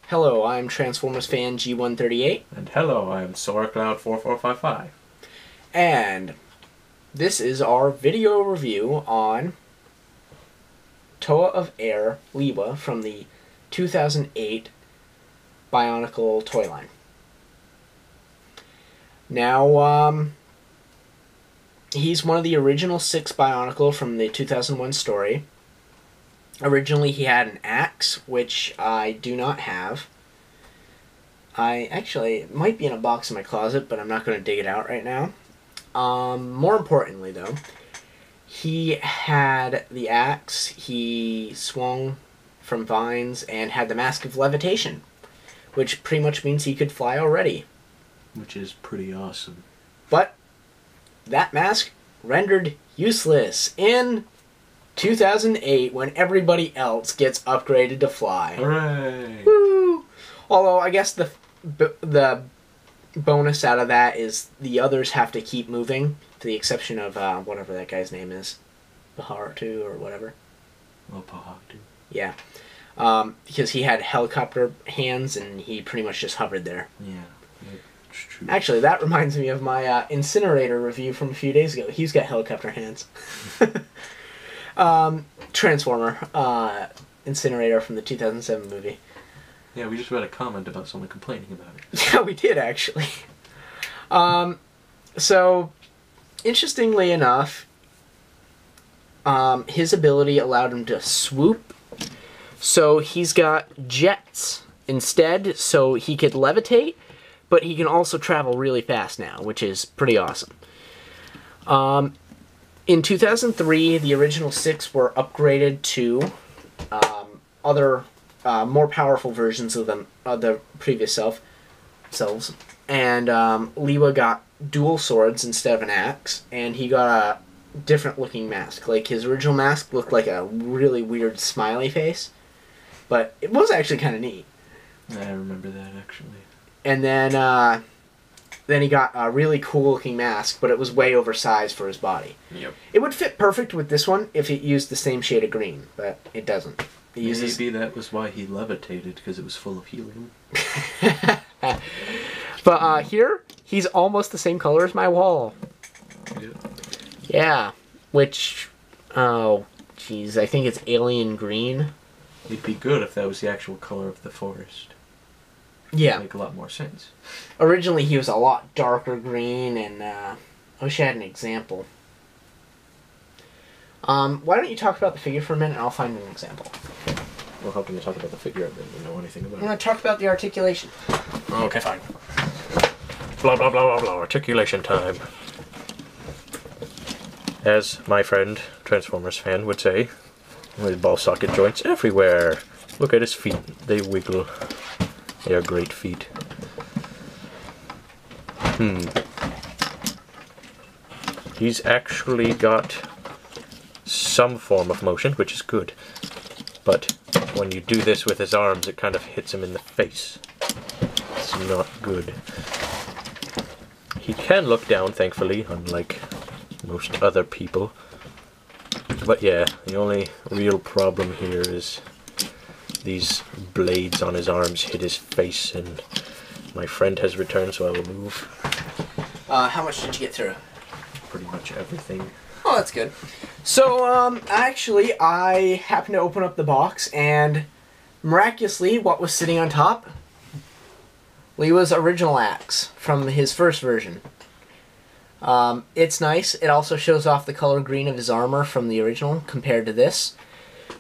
Hello, I'm Transformers fan G138. And hello, I am SoraCloud4455. And this is our video review on Toa of Air Lewa from the 2008 Bionicle toy line. Now, he's one of the original 6 Bionicle from the 2001 story. Originally, he had an axe, which I do not have. It might be in a box in my closet, but I'm not going to dig it out right now. More importantly, though, he had the axe, he swung from vines, and had the Mask of Levitation, which pretty much means he could fly already. Which is pretty awesome. But that mask rendered useless in 2008 when everybody else gets upgraded to fly. Hooray! Woo! Although I guess the bonus out of that is the others have to keep moving, to the exception of whatever that guy's name is, Bahartu or whatever. Oh, Bahartu. Yeah, because he had helicopter hands and he pretty much just hovered there. Yeah, it's true. Actually, that reminds me of my Incinerator review from a few days ago. He's got helicopter hands. Transformer, Incinerator from the 2007 movie. Yeah, we just read a comment about someone complaining about it. Yeah, we did, actually. So, interestingly enough, his ability allowed him to swoop. So he's got jets instead, so he could levitate, but he can also travel really fast now, which is pretty awesome. In 2003, the original 6 were upgraded to other more powerful versions of them, the previous selves. And Lewa got dual swords instead of an axe, and he got a different looking mask. Like, his original mask looked like a really weird smiley face, but it was actually kind of neat. I remember that, actually. And then he got a really cool looking mask, but it was way oversized for his body. Yep. It would fit perfect with this one if it used the same shade of green, but it doesn't. Maybe that was why he levitated, because it was full of helium. But here, he's almost the same color as my wall. Yeah. Yeah, which, oh, jeez, I think it's alien green. It'd be good if that was the actual color of the forest. Yeah. It'd make a lot more sense. Originally, he was a lot darker green, and I wish I had an example. Why don't you talk about the figure for a minute, and I'll find an example. Well, how can you talk about the figure? I didn't know anything about I'm going to talk about the articulation. Okay, fine. Blah, blah, blah, blah, blah. Articulation time. As my friend, Transformers fan, would say, with ball socket joints everywhere. Look at his feet. They wiggle. They are great feet. He's actually got some form of motion, which is good. But when you do this with his arms, it kind of hits him in the face. It's not good. He can look down, thankfully, unlike most other people. But yeah, the only real problem here is these blades on his arms hit his face, and my friend has returned, so I will move. How much did you get through? Pretty much everything. Oh, that's good. So, actually, I happened to open up the box, and miraculously, what was sitting on top? Lewa's original axe from his first version. It's nice. It also shows off the color green of his armor from the original compared to this.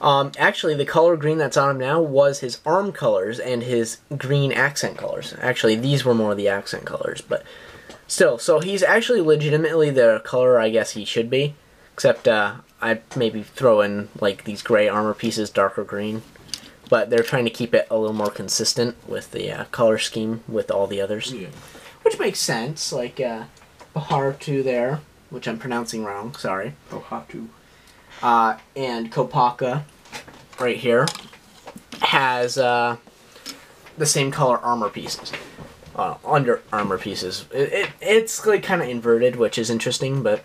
Actually, the color green that's on him now was his arm colors and his green accent colors. Actually, these were more the accent colors, but still. So he's actually legitimately the color I guess he should be, except I'd maybe throw in like these gray armor pieces, darker green. But they're trying to keep it a little more consistent with the color scheme with all the others. Yeah. Which makes sense, like Bahartu there, which I'm pronouncing wrong, sorry. Bahartu. And Kopaka, right here, has the same color armor pieces. Under armor pieces. It's like kind of inverted, which is interesting, but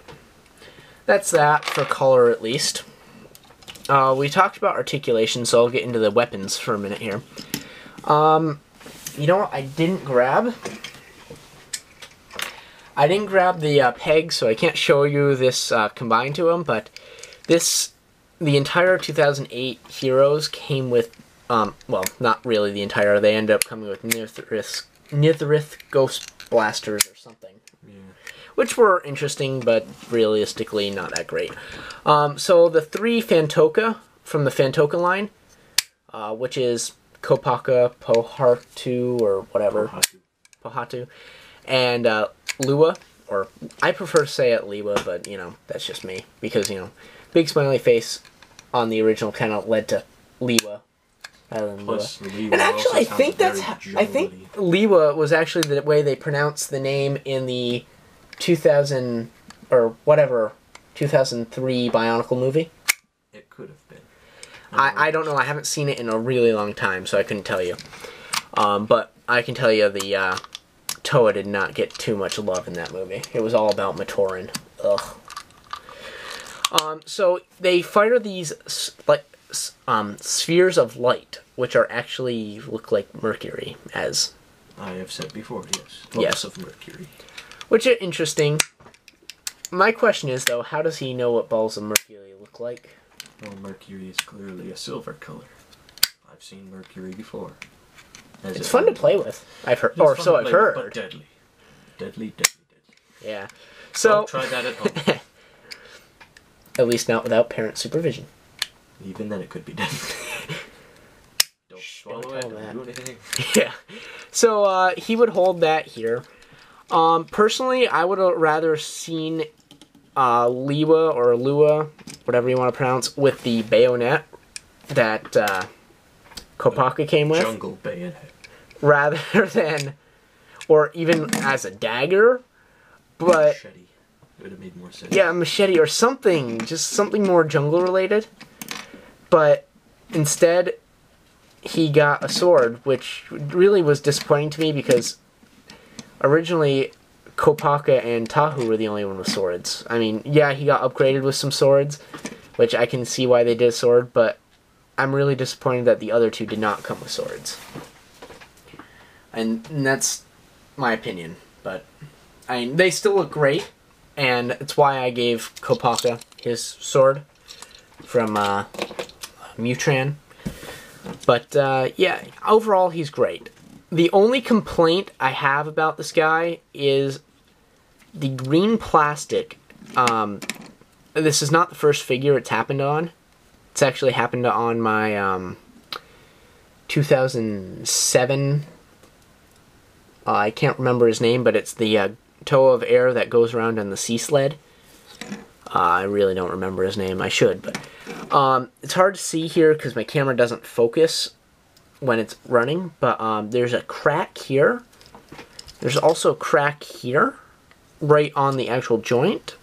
that's that for color at least. We talked about articulation, so I'll get into the weapons for a minute here. You know what I didn't grab? I didn't grab the peg, so I can't show you this combined to them, but the entire 2008 Heroes came with, well, not really the entire, they ended up coming with Nithirith Ghost Blasters or something. Yeah. Which were interesting, but realistically not that great. So the 3 Phantoka from the Phantoka line, which is Kopaka, Pohatu, or whatever. Pohatu. And Lewa, or I prefer to say it Lewa, but, you know, that's just me. Because, you know, big smiley face on the original kind of led to Lewa. And actually, I think Lewa was actually the way they pronounced the name in the 2000, or whatever, 2003 Bionicle movie. It could have been. I don't know. I haven't seen it in a really long time, so I couldn't tell you. But I can tell you the Toa did not get too much love in that movie. It was all about Matoran. Ugh. So they fire these like spheres of light, which are actually look like Mercury, as I have said before. Yes. Yes. Of Mercury. Which are interesting. My question is, though, how does he know what balls of Mercury look like? Well, Mercury is clearly a silver color. I've seen Mercury before. It's fun to play with. I've heard, or so I've heard. But deadly. Deadly, deadly, deadly. Yeah. So don't try that at home. At least not without parent supervision. Even then, it could be deadly. Don't swallow it. Don't do anything. Yeah. So he would hold that here. Personally, I would have rather seen Lewa or Lua, whatever you want to pronounce, with the bayonet that Kopaka came with. Jungle bayonet. Rather than, or even as a dagger, but... Machete. It would have made more sense. Yeah, a machete or something, just something more jungle related. But instead, he got a sword, which really was disappointing to me because originally Kopaka and Tahu were the only one with swords. I mean, yeah, he got upgraded with some swords, which I can see why they did a sword, but I'm really disappointed that the other two did not come with swords. And that's my opinion, but I mean, they still look great, and it's why I gave Kopaka his sword from Mutran. But yeah, overall he's great. The only complaint I have about this guy is the green plastic. This is not the first figure it's happened on. It's actually happened on my 2007. I can't remember his name, but it's the Toa of Air that goes around on the sea sled. I really don't remember his name. I should, but it's hard to see here because my camera doesn't focus when it's running, but there's a crack here. There's also a crack here, right on the actual joint.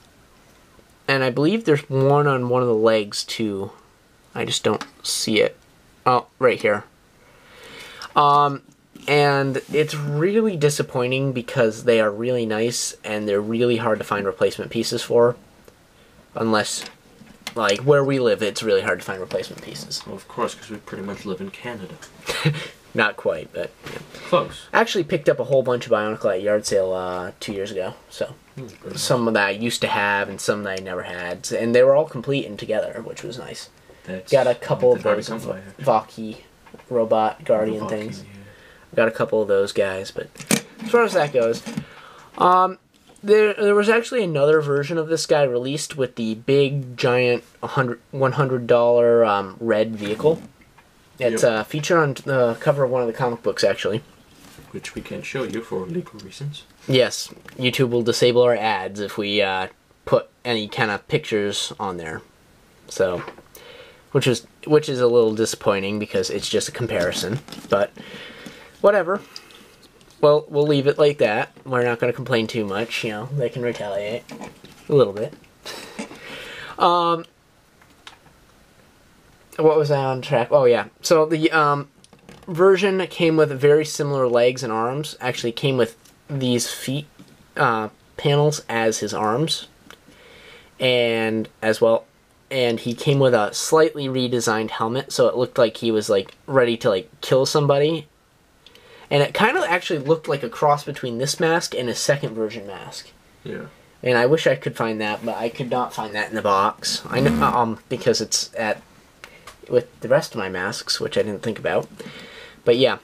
And I believe there's one on one of the legs, too. I just don't see it. Oh, right here. And it's really disappointing because they are really nice and they're really hard to find replacement pieces for. Unless, like, where we live, it's really hard to find replacement pieces. Well, of course, because we pretty much live in Canada. Not quite, but... Yeah. Close. I actually picked up a whole bunch of Bionicle at yard sale 2 years ago. So, some that I used to have and some that I never had. And they were all complete and together, which was nice. That's got a couple of those Vaki robot guardian things. Yeah. Got a couple of those guys, but as far as that goes, there was actually another version of this guy released with the big, giant $100 red vehicle. It's featured on the cover of one of the comic books, actually. Which we can't show you for legal reasons. Yes, YouTube will disable our ads if we put any kind of pictures on there. So, which is a little disappointing because it's just a comparison, but whatever. Well, we'll leave it like that. We're not going to complain too much, you know. They can retaliate a little bit. What was I on track? Oh, yeah. So the version came with very similar legs and arms. Actually came with these feet panels as his arms. And as well. And he came with a slightly redesigned helmet. So it looked like he was like ready to like kill somebody. And it kind of actually looked like a cross between this mask and a second version mask. Yeah. And I wish I could find that, but I could not find that in the box. I know, because it's with the rest of my masks, which I didn't think about. But yeah.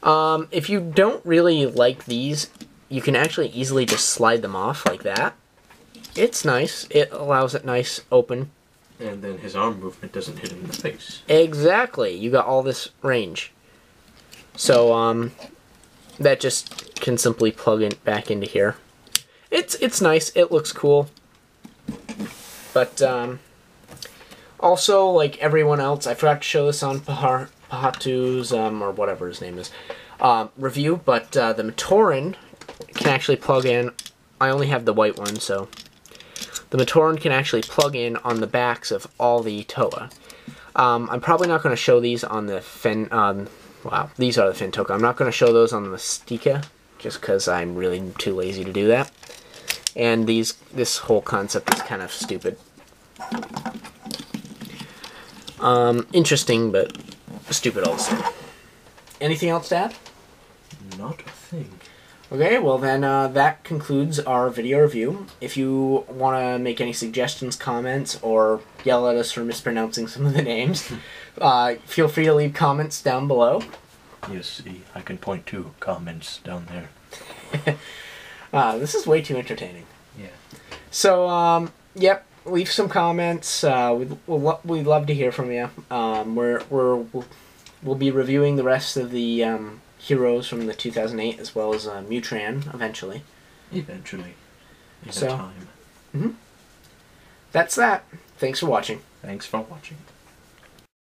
If you don't really like these, you can actually easily just slide them off like that. It's nice. It allows it nice open. And then his arm movement doesn't hit him in the face. Exactly. You got all this range. So, that just can simply plug in back into here. It's nice. It looks cool. But, also, like everyone else, I forgot to show this on Pahatu's, or whatever his name is, review, but, the Matoran can actually plug in. I only have the white one, so the Matoran can actually plug in on the backs of all the Toa. I'm probably not going to show these on the wow, these are the Phantoka. I'm not going to show those on the Mystica, just because I'm really too lazy to do that. And this whole concept is kind of stupid. Interesting, but stupid also. Anything else to add? Not a thing. Okay, well then that concludes our video review. If you want to make any suggestions, comments, or yell at us for mispronouncing some of the names, feel free to leave comments down below. Yes, see, I can point to comments down there. This is way too entertaining. Yeah. So, yep, leave some comments. We'd love to hear from you. We'll be reviewing the rest of the heroes from the 2008 as well as Mutran eventually. Eventually. In So, time. That's that. Thanks for watching. Thanks for watching.